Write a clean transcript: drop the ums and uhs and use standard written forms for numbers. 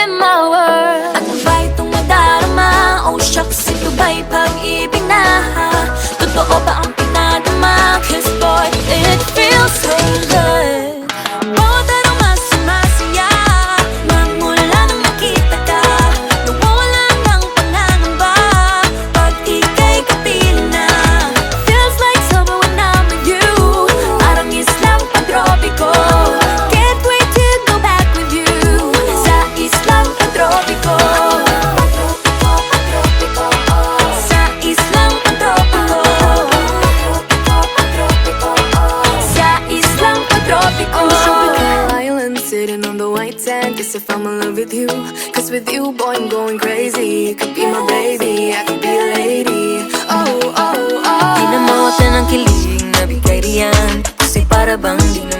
in my world. At kung ba itong nadarama, oh shucks, ito ba'y pag-ibig na? Totoo ba ang pinadama? Cause boy, it feels so good. Bawat araw mas sumasaya, magmula nang nakita ka. Nawawala ng pangangamba pag ika'y kapiling na. Feels like summer when I'm with you, parang islang pantropiko. Can't wait to go back with you sa islang pantropiko. Sa islang pantropiko. Sa islang pantropiko. Island sitting on the white sand. Guess if I'm in love with you, cause with you, boy, I'm going crazy. You could be my baby, I could be a lady. Oh, oh, oh. Di na mawala ng kilig na bigay riyan, kasi para bang di na